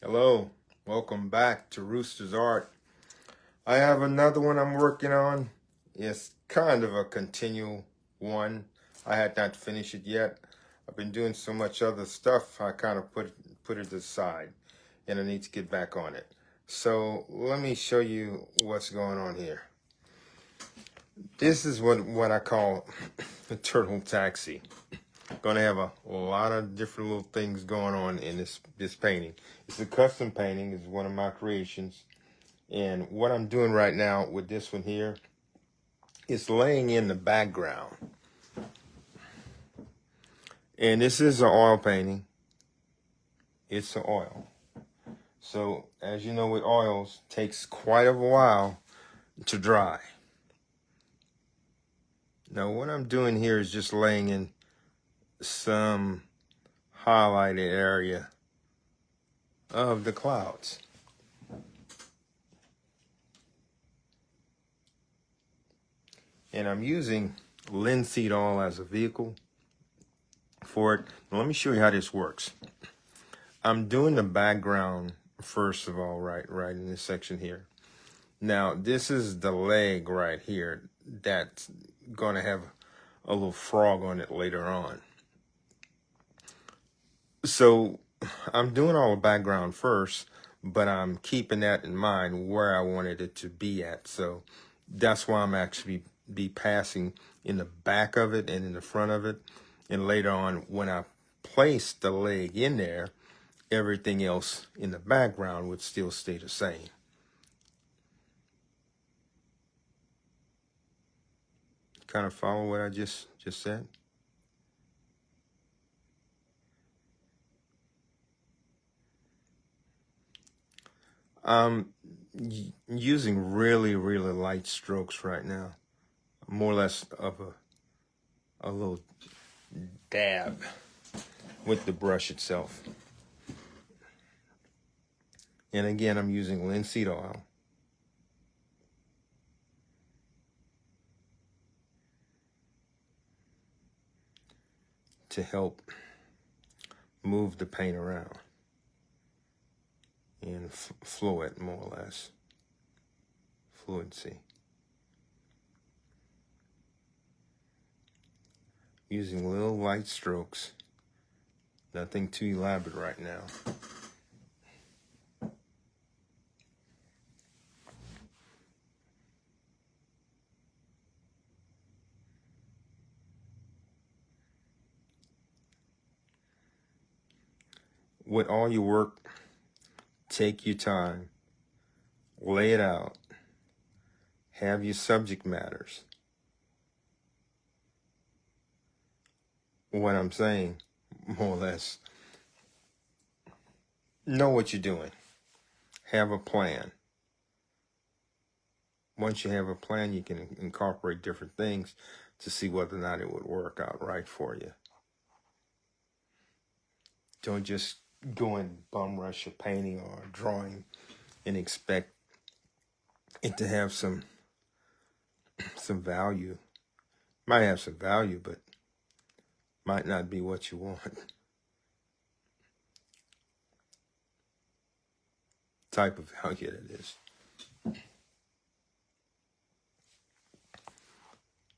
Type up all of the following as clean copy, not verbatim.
Hello, welcome back to Rooster's Art. I have another one I'm working on. It's kind of a continual one. I had not finished it yet. I've been doing so much other stuff, I kind of put it aside, and I need to get back on it. So let me show you what's going on here. This is what I call the turtle taxi. Going to have a lot of different little things going on in this painting. It's a custom painting. It's one of my creations. And what I'm doing right now with this one here is laying in the background. And this is an oil painting. It's an oil. So as you know, with oils, it takes quite a while to dry. Now what I'm doing here is just laying in some highlighted area of the clouds. And I'm using linseed oil as a vehicle for it. Now, let me show you how this works. I'm doing the background first of all, right in this section here. Now, this is the leg right here that's going to have a little frog on it later on. So I'm doing all the background first, but I'm keeping that in mind where I wanted it to be at. So that's why I'm actually be passing in the back of it and in the front of it. And later on, when I place the leg in there, everything else in the background would still stay the same. Kind of follow what I just said? I'm using really light strokes right now. More or less of a little dab with the brush itself. And again, I'm using linseed oil. To help move the paint around and flow it more or less. Fluency. Using little light strokes. Nothing too elaborate right now. With all your work, take your time, lay it out, have your subject matters. What I'm saying, more or less, know what you're doing. Have a plan. Once you have a plan, you can incorporate different things to see whether or not it would work out right for you. Don't just go and bum rush a painting or a drawing and expect it to have some value. Might have some value, but might not be what you want. Type of value that is.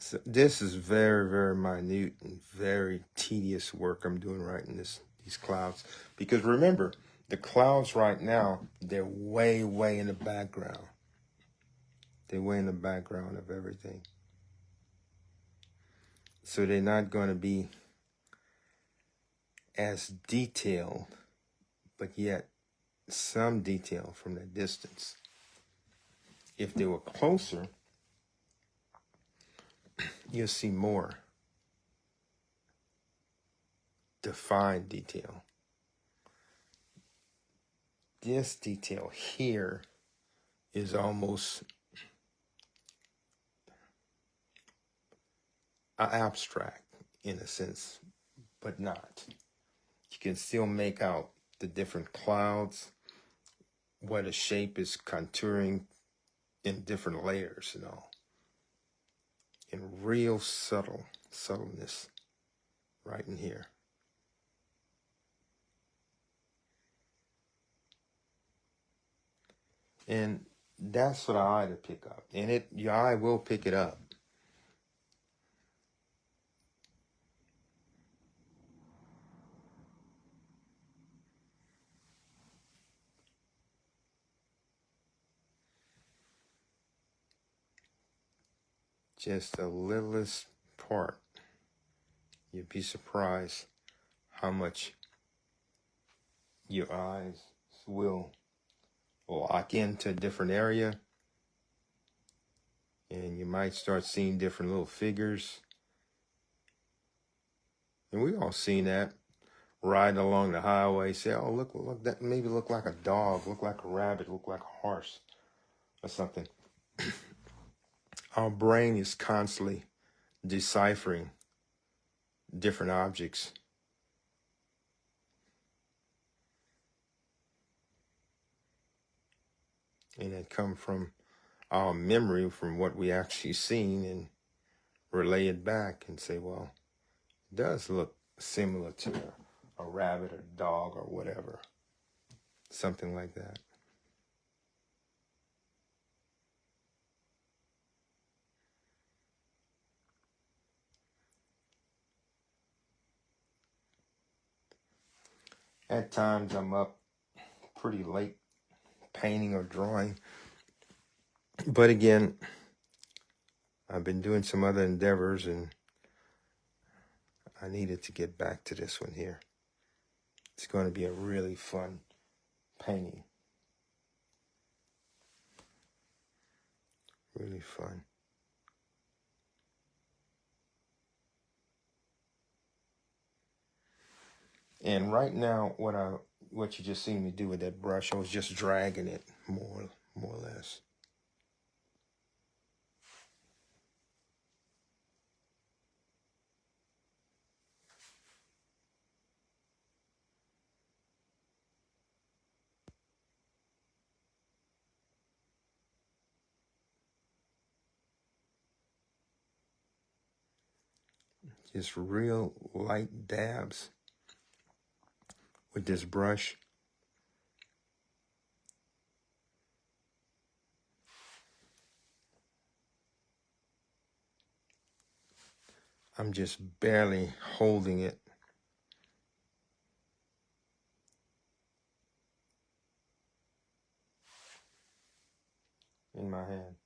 So this is very minute and very tedious work I'm doing right in these clouds. Because remember, the clouds right now, they're way in the background. They're way in the background of everything. So they're not going to be as detailed, but yet some detail from that distance. If they were closer, you'll see more defined detail. This detail here is almost abstract in a sense, but not. You can still make out the different clouds, what a shape is contouring in different layers and all. In real subtleness right in here. And that's for the eye to pick up. And your eye will pick it up. Just the littlest part. You'd be surprised how much your eyes will lock into a different area. And you might start seeing different little figures. And we all seen that. Riding along the highway, say, oh, look, that maybe look like a dog, look like a rabbit, look like a horse or something. Our brain is constantly deciphering different objects. And it come from our memory, from what we actually seen, and relay it back and say, well, it does look similar to a rabbit or dog or whatever. Something like that. At times I'm up pretty late painting or drawing. But again, I've been doing some other endeavors and I needed to get back to this one here. It's going to be a really fun painting. Really fun. And right now, what you just seen me do with that brush, I was just dragging it more or less. Just real light dabs with this brush. I'm just barely holding it. In my hand.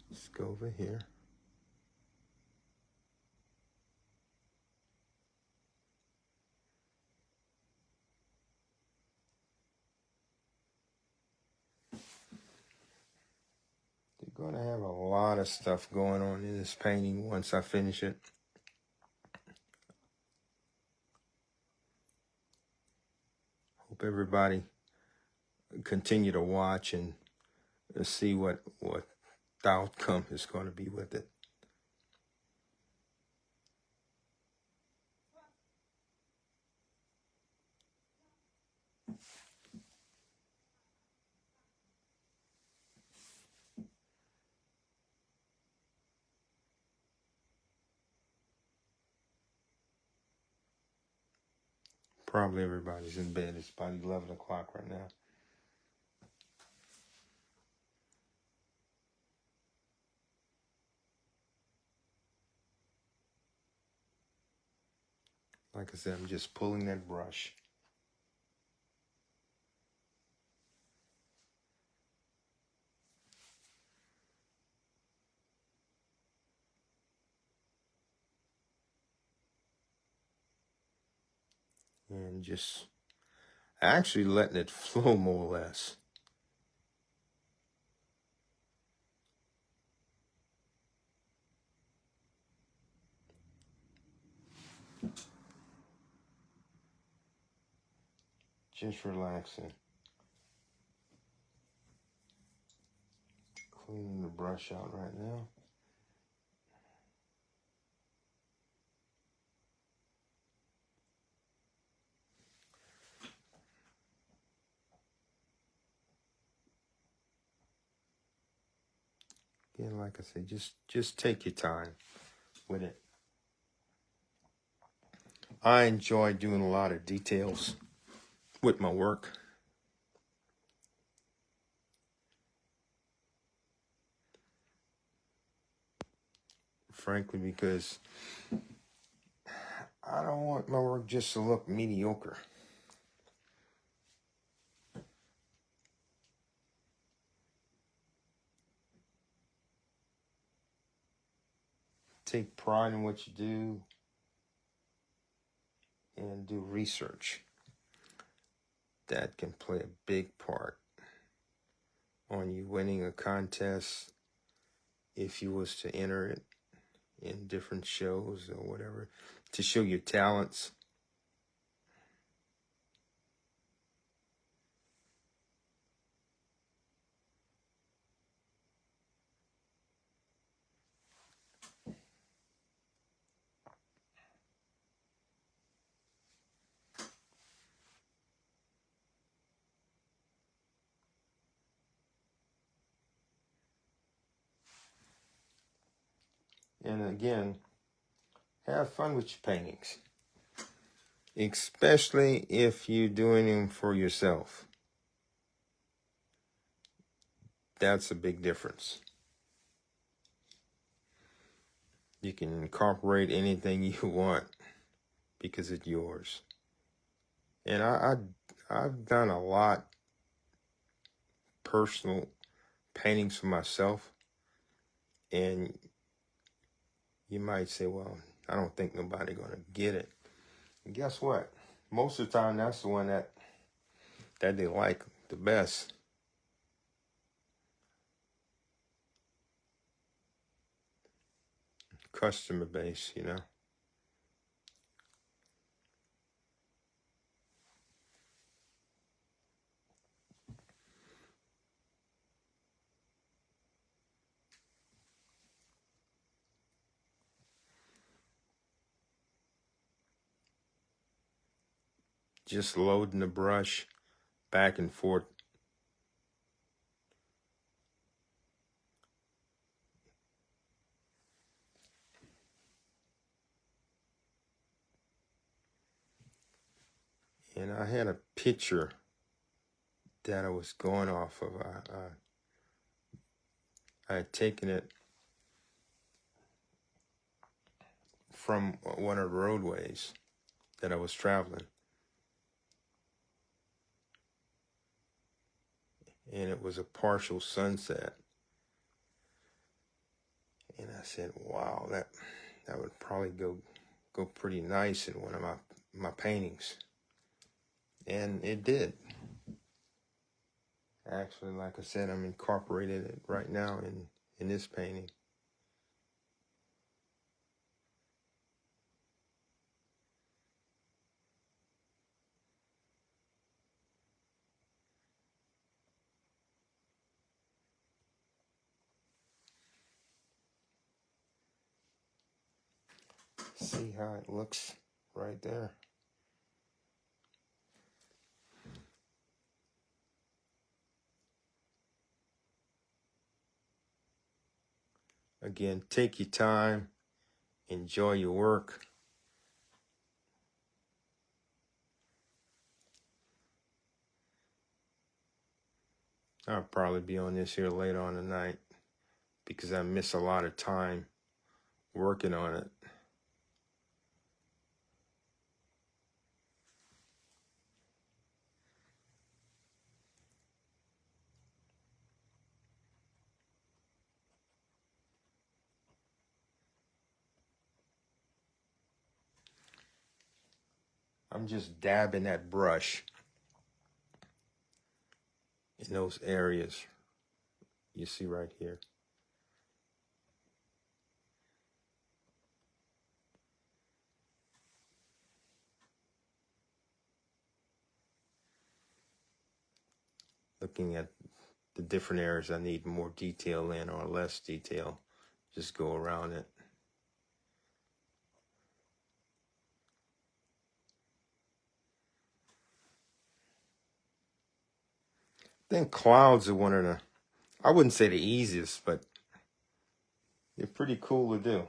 Let's go over here. You're going to have a lot of stuff going on in this painting once I finish it. Hope everybody continue to watch and see what the outcome is going to be with it. Probably everybody's in bed. It's about 11 o'clock right now. Like I said, I'm just pulling that brush. And just actually letting it flow more or less. Just relaxing. Cleaning the brush out right now. Again, like I said, just take your time with it. I enjoy doing a lot of details with my work. frankly, because I don't want my work just to look mediocre. Take pride in what you do and do research. That can play a big part on you winning a contest if you was to enter it in different shows or whatever, to show your talents. And again, have fun with your paintings, especially if you're doing them for yourself. That's a big difference. You can incorporate anything you want because it's yours. And I've done a lot personal paintings for myself, and you might say, well, I don't think nobody gonna get it. And guess what? Most of the time, that's the one that they like the best. Customer base, you know. Just loading the brush back and forth. And I had a picture that I was going off of. I had taken it from one of the roadways that I was traveling. And it was a partial sunset. And I said, wow, that would probably go pretty nice in one of my paintings. And it did. Actually, like I said, I'm incorporating it right now in this painting. See how it looks right there. Again, take your time, enjoy your work. I'll probably be on this here later on tonight because I miss a lot of time working on it. I'm just dabbing that brush in those areas you see right here. Looking at the different areas I need more detail in or less detail, just go around it. I think clouds are one of the, I wouldn't say the easiest, but they're pretty cool to do.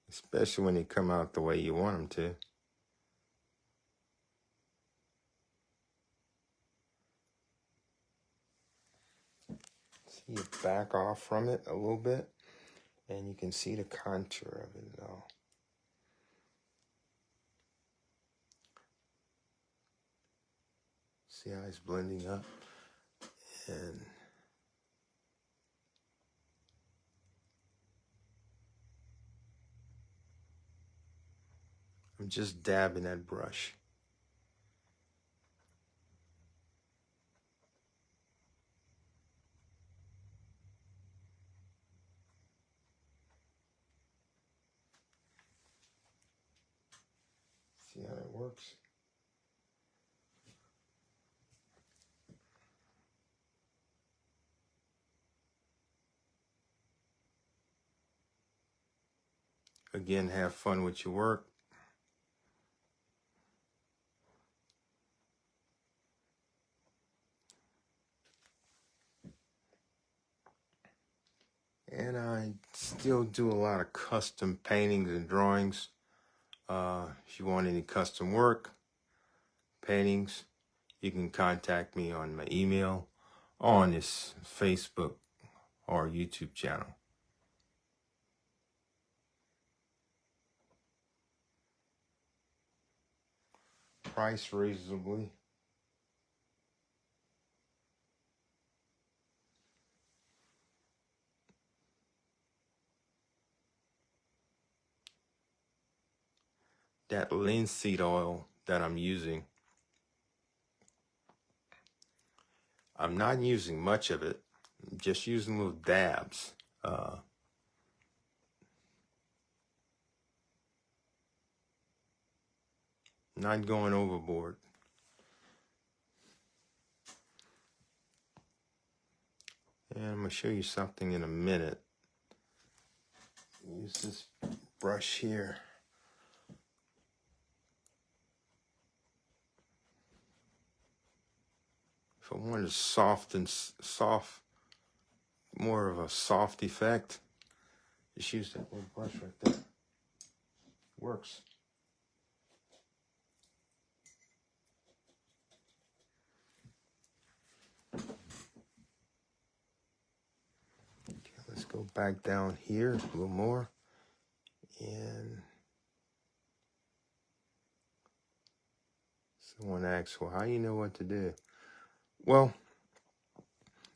Especially when they come out the way you want them to. You back off from it a little bit, and you can see the contour of it now. See how it's blending up? And I'm just dabbing that brush. See how it works? Again, have fun with your work. And I still do a lot of custom paintings and drawings. If you want any custom work, paintings, you can contact me on my email, on this Facebook or YouTube channel. Price reasonably. That linseed oil that I'm using, I'm not using much of it. I'm just using little dabs. Not going overboard. And I'm going to show you something in a minute. Use this brush here. If I wanted soft, more of a soft effect, just use that little brush right there. Works. Okay, let's go back down here a little more. And someone asks, well, how do you know what to do? Well,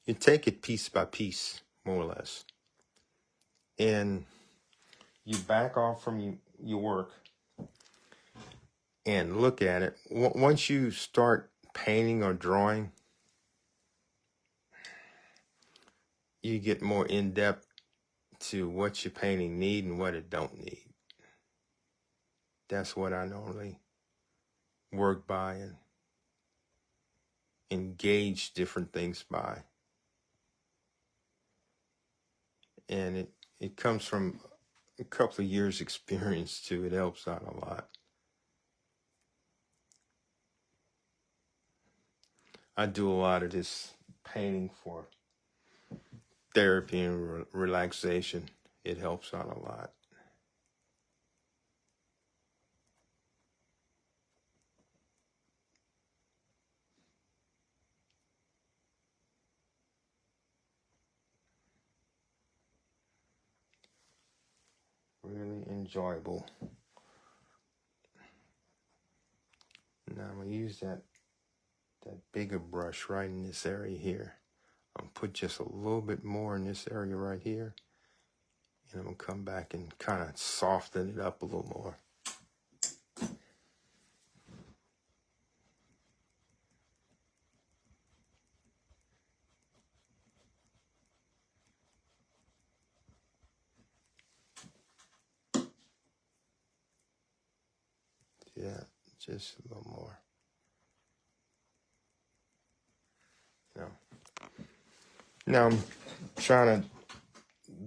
you take it piece by piece, more or less. And you back off from your work and look at it. Once you start painting or drawing, you get more in-depth to what your painting need and what it don't need. That's what I normally work by and engage different things by. And it comes from a couple of years experience too. It helps out a lot. I do a lot of this painting for therapy and relaxation. It helps out a lot. Really enjoyable. Now I'm going to use that bigger brush right in this area here. I'll put just a little bit more in this area right here. And I'm going to come back and kind of soften it up a little more. Yeah, just a little more. Now I'm trying to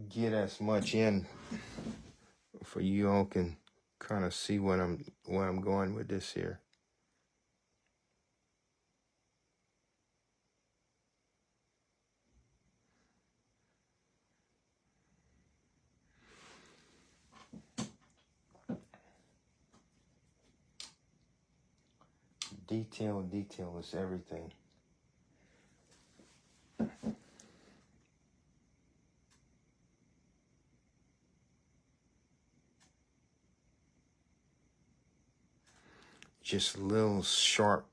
get as much in for you all can kind of see where I'm going with this here. Detail is everything. just little sharp,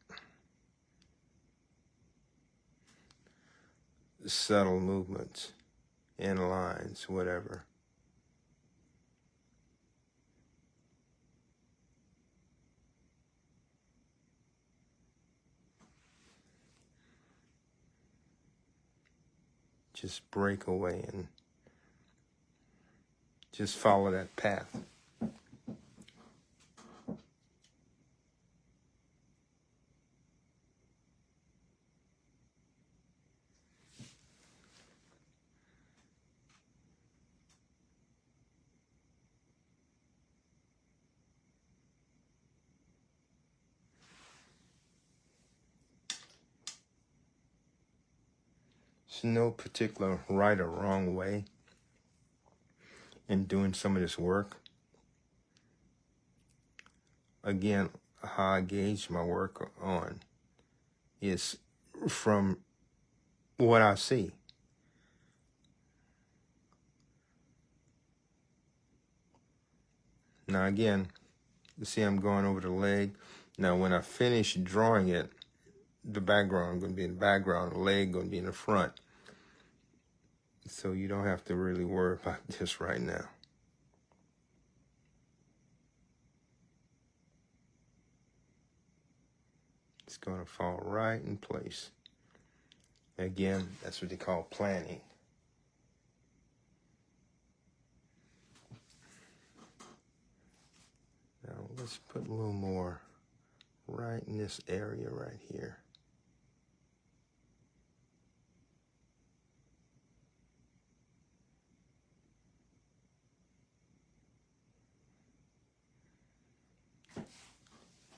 subtle movements in lines, whatever. Just break away and just follow that path. There's no particular right or wrong way in doing some of this work. Again, how I gauge my work on is from what I see. Now again, you see I'm going over the leg. Now when I finish drawing it, the background going to be in the background, the leg going to be in the front. So you don't have to really worry about this right now. It's going to fall right in place. Again, that's what they call planning. Now let's put a little more right in this area right here.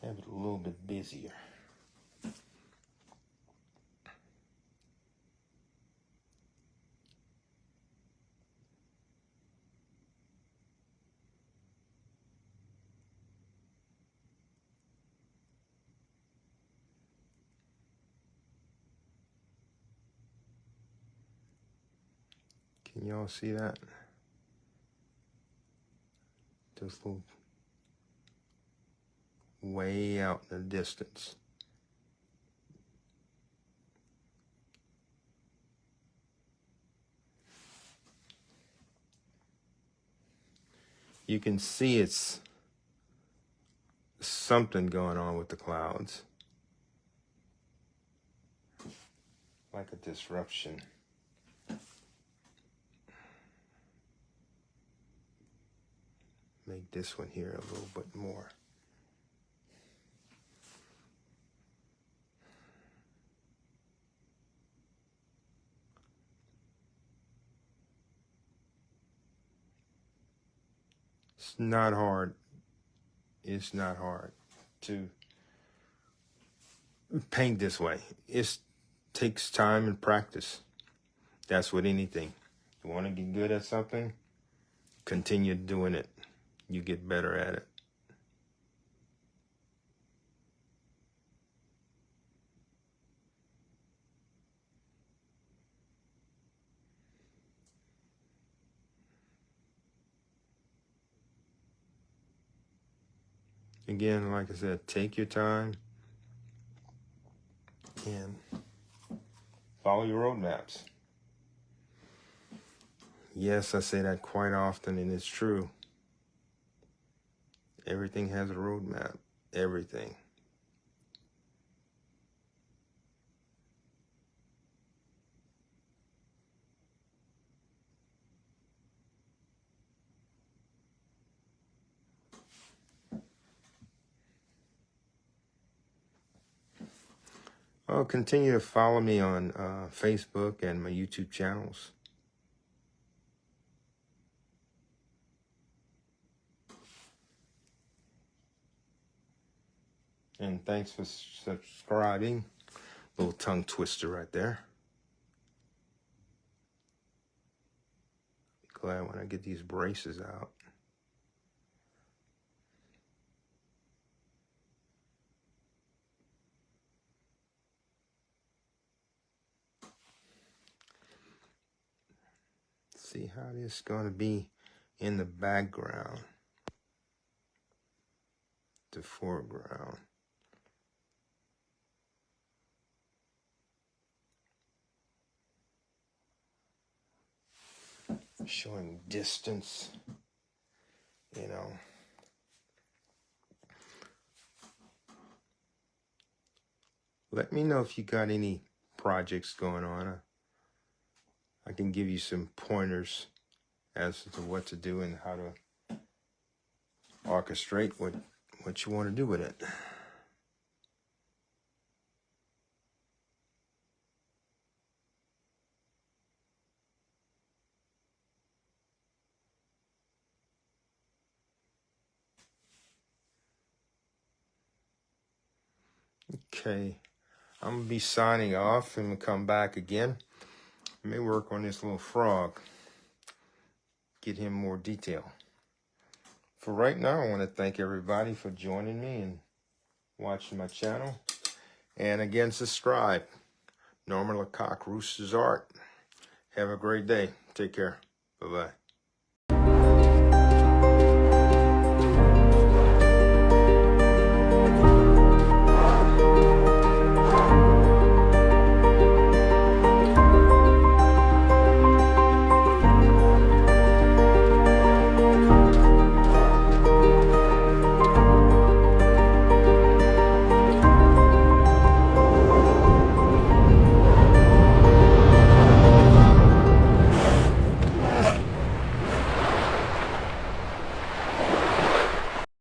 Have it a little bit busier. Can y'all see that? Those little way out in the distance. You can see it's something going on with the clouds. Like a disruption. Make this one here a little bit more. It's not hard. It's not hard to paint this way. It takes time and practice. That's with anything. You want to get good at something, continue doing it. You get better at it. Again, like I said, take your time and follow your roadmaps. Yes, I say that quite often, and it's true. Everything has a roadmap. Everything. Oh, continue to follow me on Facebook and my YouTube channels. And thanks for subscribing. Little tongue twister right there. Be glad when I get these braces out. See how this is going to be in the background, the foreground. showing distance, you know. Let me know if you got any projects going on. I can give you some pointers as to what to do and how to orchestrate what you want to do with it. Okay, I'm gonna be signing off and we'll come back again. I may work on this little frog, get him more detail. For right now, I want to thank everybody for joining me and watching my channel. And again, subscribe. Norman Lecoq, Rooster's Art. Have a great day. Take care. Bye-bye.